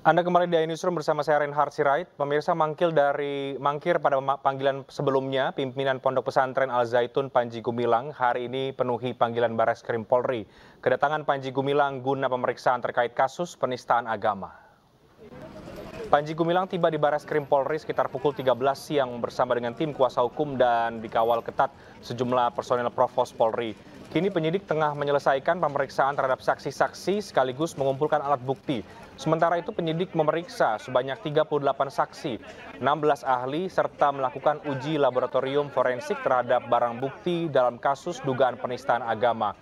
Anda kembali di Newsroom bersama saya Reinhard Sirait. Pemirsa, mangkir pada panggilan sebelumnya, pimpinan Pondok Pesantren Al Zaitun Panji Gumilang hari ini penuhi panggilan Bareskrim Polri. Kedatangan Panji Gumilang guna pemeriksaan terkait kasus penistaan agama. Panji Gumilang tiba di Bareskrim Polri sekitar pukul 13 siang bersama dengan tim kuasa hukum dan dikawal ketat sejumlah personel Provos Polri. Kini penyidik tengah menyelesaikan pemeriksaan terhadap saksi-saksi sekaligus mengumpulkan alat bukti. Sementara itu penyidik memeriksa sebanyak 38 saksi, 16 ahli serta melakukan uji laboratorium forensik terhadap barang bukti dalam kasus dugaan penistaan agama.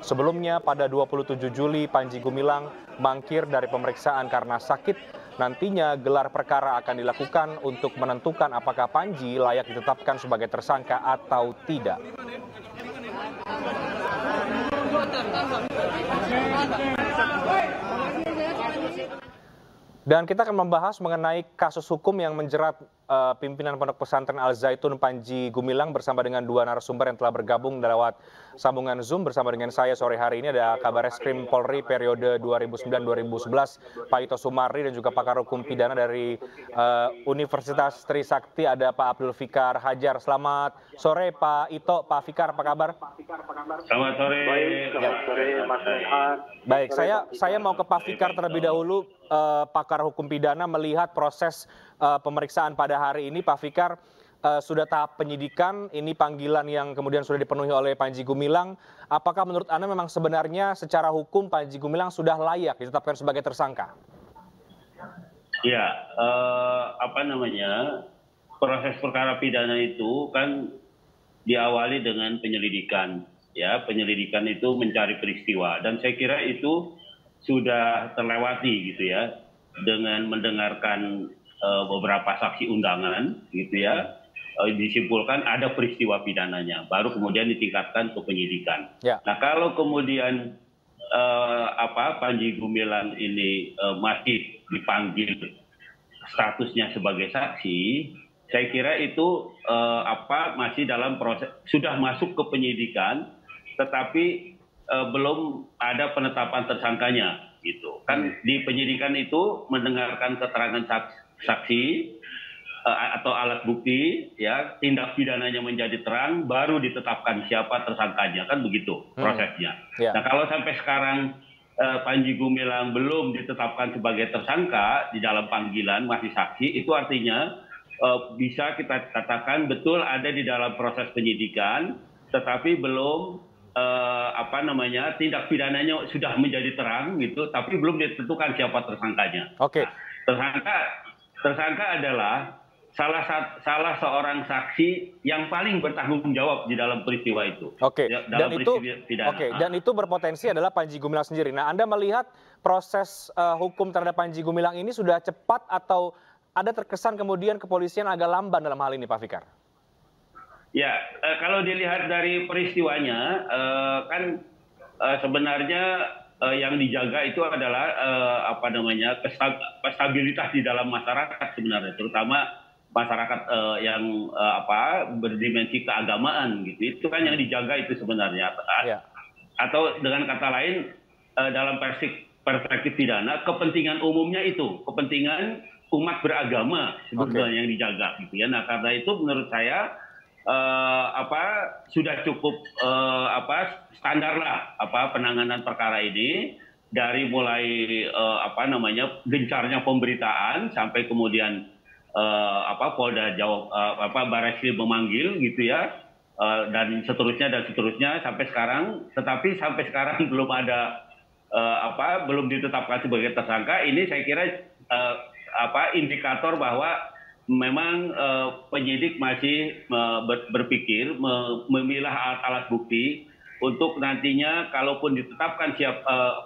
Sebelumnya pada 27 Juli Panji Gumilang mangkir dari pemeriksaan karena sakit. Nantinya gelar perkara akan dilakukan untuk menentukan apakah Panji layak ditetapkan sebagai tersangka atau tidak. Dan kita akan membahas mengenai kasus hukum yang menjerat pimpinan Pondok Pesantren Al Zaitun Panji Gumilang bersama dengan dua narasumber yang telah bergabung lewat sambungan Zoom bersama dengan saya sore hari ini. Ada Kabareskrim Polri periode 2009-2011 Pak Ito Sumardi dan juga pakar hukum pidana dari Universitas Trisakti ada Pak Abdul Fikar Hajar. Selamat sore Pak Ito, Pak Fikar, apa kabar? Selamat sore. Selamat sore Mas Reinhard. Baik, saya mau ke Pak Fikar terlebih dahulu. Pakar hukum pidana melihat proses pemeriksaan pada hari ini. Pak Fikar, sudah tahap penyidikan, ini panggilan yang kemudian sudah dipenuhi oleh Panji Gumilang. Apakah menurut Anda memang sebenarnya secara hukum Panji Gumilang sudah layak ditetapkan sebagai tersangka? Ya, proses perkara pidana itu kan diawali dengan penyelidikan. Ya, penyelidikan itu mencari peristiwa dan saya kira itu sudah terlewati gitu ya dengan mendengarkan beberapa saksi undangan gitu ya, disimpulkan ada peristiwa pidananya baru kemudian ditingkatkan ke penyidikan. Ya. Nah kalau kemudian Panji Gumilang ini masih dipanggil statusnya sebagai saksi, saya kira itu masih dalam proses, sudah masuk ke penyidikan tetapi belum ada penetapan tersangkanya gitu kan. Di penyidikan itu mendengarkan keterangan saksi atau alat bukti ya, tindak pidananya menjadi terang baru ditetapkan siapa tersangkanya, kan begitu prosesnya. Nah kalau sampai sekarang Panji Gumilang belum ditetapkan sebagai tersangka di dalam panggilan masih saksi, itu artinya bisa kita katakan betul ada di dalam proses penyidikan tetapi belum tindak pidananya sudah menjadi terang gitu, tapi belum ditentukan siapa tersangkanya. Oke. Nah, tersangka adalah salah seorang saksi yang paling bertanggung jawab di dalam peristiwa itu. Oke. Dalam Dan itu berpotensi adalah Panji Gumilang sendiri. Nah, Anda melihat proses hukum terhadap Panji Gumilang ini sudah cepat atau ada terkesan kemudian kepolisian agak lamban dalam hal ini, Pak Fikar? Ya, kalau dilihat dari peristiwanya, sebenarnya yang dijaga itu adalah stabilitas di dalam masyarakat sebenarnya, terutama masyarakat yang berdimensi keagamaan gitu. Itu kan yang dijaga itu sebenarnya. Atau dengan kata lain, dalam perspektif pidana, kepentingan umumnya itu, kepentingan umat beragama sebetulnya yang dijaga gitu ya. Nah, karena itu menurut saya sudah cukup standar lah penanganan perkara ini, dari mulai gencarnya pemberitaan sampai kemudian Polda Bareskrim memanggil gitu ya, dan seterusnya sampai sekarang. Tetapi sampai sekarang belum ada belum ditetapkan sebagai tersangka. Ini saya kira indikator bahwa memang penyidik masih berpikir memilah alat bukti untuk nantinya kalaupun ditetapkan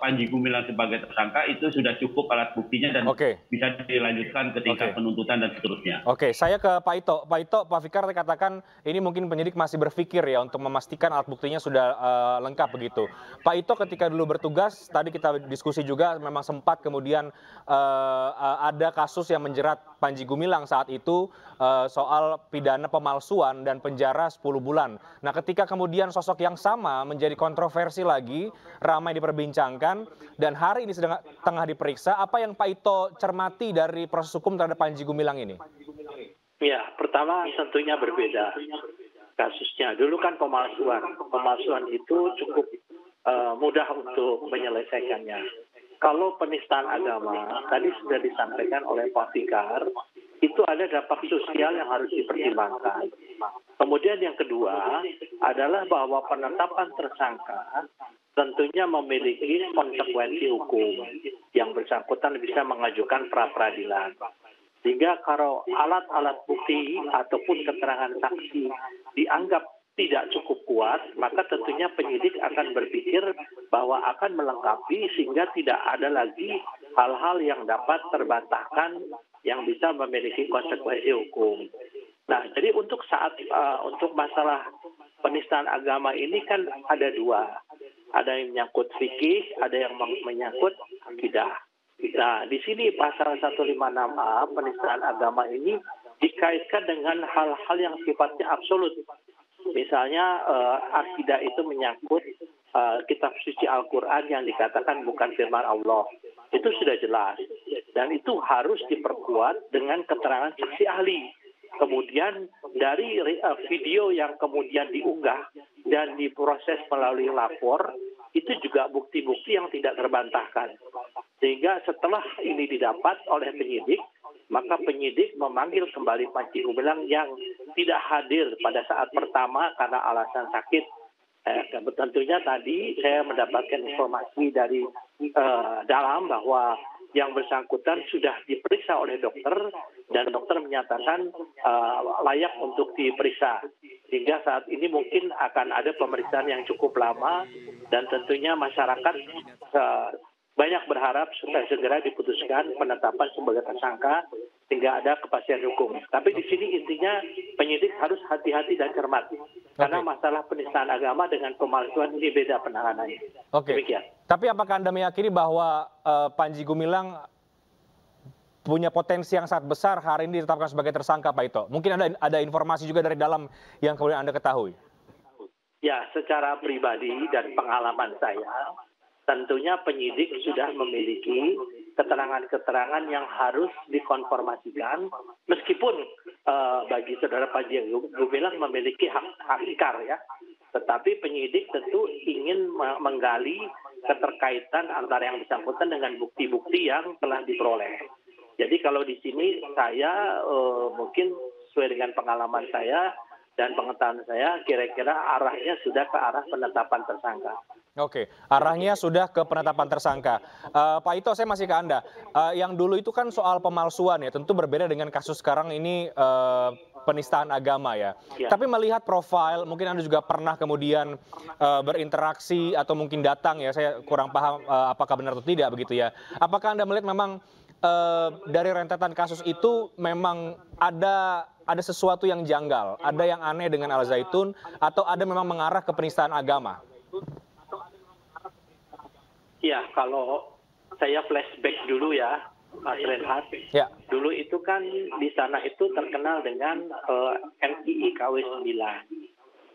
Panji Gumilang sebagai tersangka, itu sudah cukup alat buktinya dan bisa dilanjutkan ke tingkat penuntutan dan seterusnya. Oke, saya ke Pak Ito. Pak Fikar katakan ini mungkin penyidik masih berpikir ya untuk memastikan alat buktinya sudah lengkap begitu. Pak Ito ketika dulu bertugas, tadi kita diskusi juga memang sempat kemudian ada kasus yang menjerat Panji Gumilang saat itu soal pidana pemalsuan dan penjara 10 bulan. Nah, ketika kemudian sosok yang sama menjadi kontroversi lagi, ramai diperbincangkan, dan hari ini sedang tengah diperiksa, apa yang Pak Ito cermati dari proses hukum terhadap Panji Gumilang ini? Ya, pertama tentunya berbeda kasusnya. Dulu kan pemalsuan. Pemalsuan itu cukup mudah untuk menyelesaikannya. Kalau penistaan agama, tadi sudah disampaikan oleh Pak Fikar, itu ada dampak sosial yang harus dipertimbangkan. Kemudian yang kedua adalah bahwa penetapan tersangka tentunya memiliki konsekuensi hukum. Yang bersangkutan bisa mengajukan pra-peradilan. Sehingga kalau alat-alat bukti ataupun keterangan saksi dianggap tidak cukup kuat, maka tentunya penyidik akan berpikir bahwa akan melengkapi sehingga tidak ada lagi hal-hal yang dapat terbantahkan yang bisa memiliki konsekuensi hukum. Nah, jadi untuk masalah penistaan agama ini kan ada dua. Ada yang menyangkut fikih, ada yang menyangkut akidah. Nah, di sini pasal 156A penistaan agama ini dikaitkan dengan hal-hal yang sifatnya absolut. Misalnya akidah itu menyangkut kitab suci Al-Quran yang dikatakan bukan firman Allah. Itu sudah jelas. Dan itu harus diperkuat dengan keterangan saksi ahli. Kemudian dari video yang kemudian diunggah dan diproses melalui lapor, itu juga bukti-bukti yang tidak terbantahkan. Sehingga setelah ini didapat oleh penyidik, maka penyidik memanggil kembali Panji Gumilang yang tidak hadir pada saat pertama karena alasan sakit. Tentunya tadi saya mendapatkan informasi dari dalam bahwa yang bersangkutan sudah diperiksa oleh dokter dan dokter menyatakan layak untuk diperiksa. Sehingga saat ini mungkin akan ada pemeriksaan yang cukup lama dan tentunya masyarakat banyak berharap supaya segera diputuskan penetapan sebagai tersangka sehingga ada kepastian hukum. Tapi di sini intinya penyidik harus hati-hati dan cermat. Karena masalah penistaan agama dengan pemalsuan ini beda penanganannya. Oke. Demikian. Tapi apakah Anda meyakini bahwa Panji Gumilang punya potensi yang sangat besar hari ini ditetapkan sebagai tersangka, Pak Ito? Mungkin ada informasi juga dari dalam yang kemudian Anda ketahui. Ya, secara pribadi dan pengalaman saya, tentunya penyidik sudah memiliki keterangan-keterangan yang harus dikonformasikan, meskipun bagi saudara Panji Gumilang memiliki hak ikrar ya. Tetapi penyidik tentu ingin menggali keterkaitan antara yang bersangkutan dengan bukti-bukti yang telah diperoleh. Jadi kalau di sini saya mungkin sesuai dengan pengalaman saya dan pengetahuan saya, kira-kira arahnya sudah ke arah penetapan tersangka. Oke, arahnya sudah ke penetapan tersangka. Pak Ito, saya masih ke Anda. Yang dulu itu kan soal pemalsuan ya, tentu berbeda dengan kasus sekarang ini penistaan agama ya. Tapi melihat profil, mungkin Anda juga pernah kemudian berinteraksi atau mungkin datang ya, saya kurang paham apakah benar atau tidak begitu ya. Apakah Anda melihat memang dari rentetan kasus itu memang ada sesuatu yang janggal, ada yang aneh dengan Al Zaitun, atau ada memang mengarah ke penistaan agama? Ya, kalau saya flashback dulu ya, Mas Renhat. Ya. Dulu itu kan di sana itu terkenal dengan NII KW 9.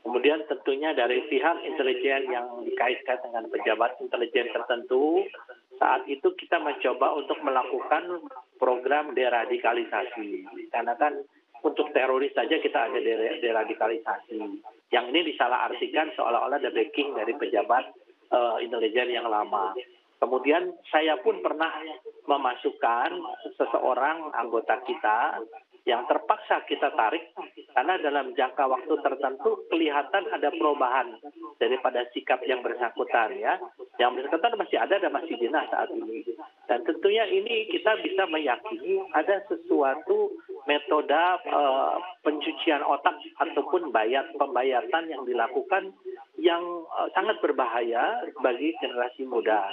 Kemudian tentunya dari pihak intelijen yang dikaitkan dengan pejabat intelijen tertentu, saat itu kita mencoba untuk melakukan program deradikalisasi. Karena kan untuk teroris saja kita ada deradikalisasi. Yang ini disalahartikan seolah-olah the backing dari pejabat intelijen yang lama. Kemudian saya pun pernah memasukkan seseorang anggota kita yang terpaksa kita tarik karena dalam jangka waktu tertentu kelihatan ada perubahan daripada sikap yang bersangkutan ya. Yang bersangkutan masih ada dan masih dinas saat ini. Dan tentunya ini kita bisa meyakini ada sesuatu metode pencucian otak ataupun pembayatan yang dilakukan yang sangat berbahaya bagi generasi muda.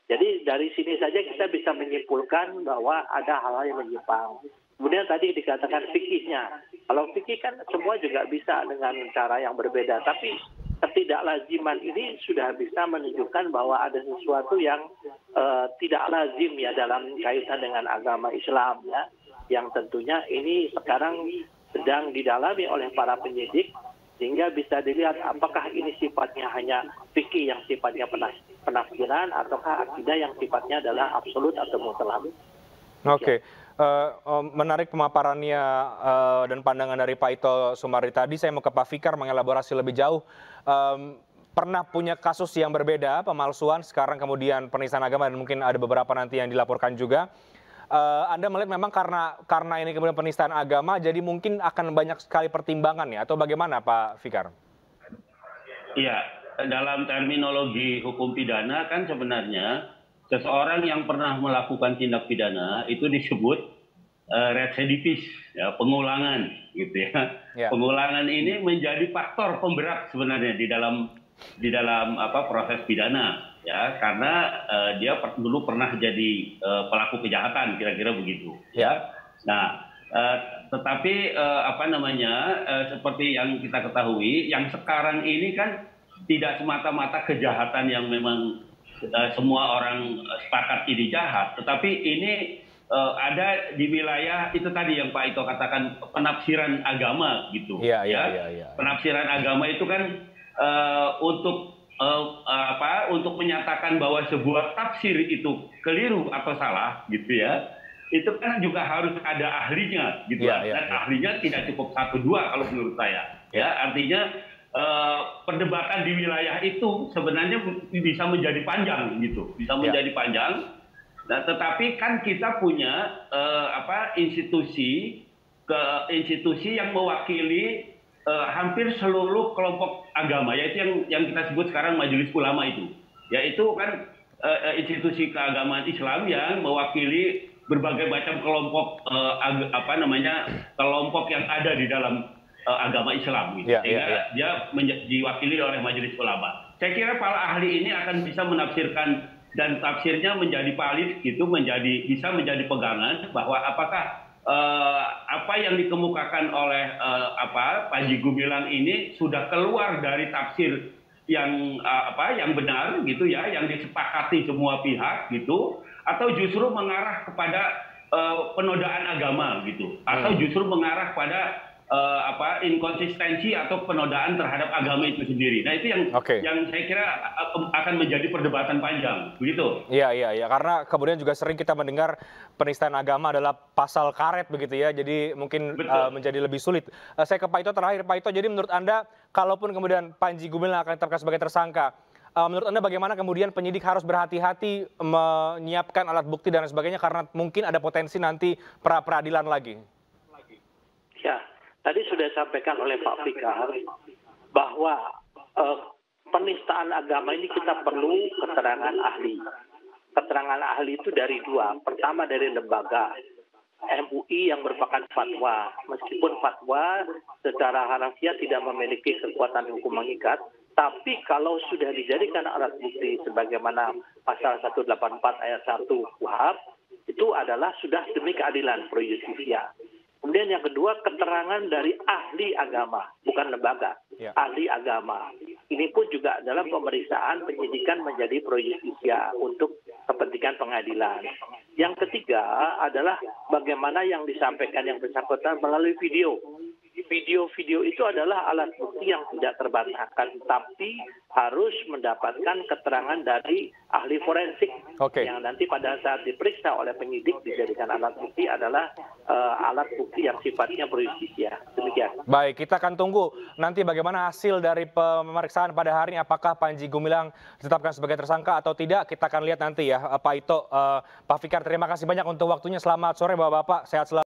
Jadi dari sini saja kita bisa menyimpulkan bahwa ada hal-hal yang menyimpang. Kemudian tadi dikatakan fikihnya. Kalau fikih kan semua juga bisa dengan cara yang berbeda. Tapi ketidaklaziman ini sudah bisa menunjukkan bahwa ada sesuatu yang tidak lazim ya dalam kaitan dengan agama Islam ya. yang tentunya ini sekarang sedang didalami oleh para penyidik sehingga bisa dilihat apakah ini sifatnya hanya fikih yang sifatnya penafsiran ataukah akidah yang sifatnya adalah absolut atau mutlak. Oke. Menarik pemaparannya dan pandangan dari Pak Ito Sumardi tadi. Saya mau ke Pak Fikar mengelaborasi lebih jauh. Pernah punya kasus yang berbeda, pemalsuan, sekarang kemudian penistaan agama, dan mungkin ada beberapa nanti yang dilaporkan juga. Anda melihat memang karena ini kemudian penistaan agama, jadi mungkin akan banyak sekali pertimbangan ya, atau bagaimana Pak Fikar? Iya, dalam terminologi hukum pidana kan sebenarnya seseorang yang pernah melakukan tindak pidana itu disebut residivis, ya, pengulangan, gitu ya. Ya. Pengulangan ini menjadi faktor pemberat sebenarnya di dalam proses pidana, ya, karena dia dulu pernah jadi pelaku kejahatan, kira-kira begitu, ya. Nah, tetapi seperti yang kita ketahui, yang sekarang ini kan tidak semata-mata kejahatan yang memang semua orang sepakat ini jahat, tetapi ini ada di wilayah itu tadi yang Pak Ito katakan penafsiran agama gitu. Iya. Penafsiran agama itu kan untuk menyatakan bahwa sebuah tafsir itu keliru atau salah gitu ya. Itu kan juga harus ada ahlinya gitu. Dan ahlinya tidak cukup 1-2 kalau menurut saya. Ya, artinya perdebatan di wilayah itu sebenarnya bisa menjadi panjang gitu, menjadi panjang. Nah, tetapi kan kita punya institusi yang mewakili hampir seluruh kelompok agama, yaitu yang kita sebut sekarang Majelis Ulama itu. Yaitu kan institusi keagamaan Islam yang mewakili berbagai macam kelompok kelompok yang ada di dalam agama Islam, gitu. Sehingga dia diwakili oleh Majelis Ulama. Saya kira para ahli ini akan bisa menafsirkan dan tafsirnya menjadi valid, gitu, bisa menjadi pegangan bahwa apakah apa yang dikemukakan oleh Panji Gumilang ini sudah keluar dari tafsir yang benar, gitu ya, yang disepakati semua pihak, gitu, atau justru mengarah kepada penodaan agama, gitu, atau justru mengarah pada inkonsistensi atau penodaan terhadap agama itu sendiri. Nah, itu yang saya kira akan menjadi perdebatan panjang, begitu. Iya, karena kemudian juga sering kita mendengar penistaan agama adalah pasal karet begitu ya, jadi mungkin menjadi lebih sulit. Saya ke Pak Ito terakhir, Pak Ito, jadi menurut Anda, kalaupun kemudian Panji Gumilang akan ditetapkan sebagai tersangka, menurut Anda bagaimana kemudian penyidik harus berhati-hati menyiapkan alat bukti dan sebagainya karena mungkin ada potensi nanti pra-peradilan lagi? Ya. Tadi sudah disampaikan oleh Pak Fikar bahwa penistaan agama ini kita perlu keterangan ahli. Keterangan ahli itu dari 2. Pertama dari lembaga MUI yang merupakan fatwa. Meskipun fatwa secara harafiah tidak memiliki kekuatan hukum mengikat, tapi kalau sudah dijadikan alat bukti sebagaimana pasal 184 ayat 1 KUHP, itu adalah sudah demi keadilan pro justisia. Kemudian yang kedua, keterangan dari ahli agama, bukan lembaga, ahli agama. Ini pun juga dalam pemeriksaan penyidikan menjadi pro justisia untuk kepentingan pengadilan. Yang ketiga adalah bagaimana yang disampaikan yang bersangkutan melalui video. Video-video itu adalah alat bukti yang tidak terbantahkan, tapi harus mendapatkan keterangan dari ahli forensik yang nanti pada saat diperiksa oleh penyidik dijadikan alat bukti adalah alat bukti yang sifatnya pro justisia. Demikian. Baik, kita akan tunggu nanti bagaimana hasil dari pemeriksaan pada hari ini, apakah Panji Gumilang ditetapkan sebagai tersangka atau tidak. Kita akan lihat nanti ya, Pak Ito. Pak Fikar, terima kasih banyak untuk waktunya. Selamat sore Bapak-Bapak, sehat selalu.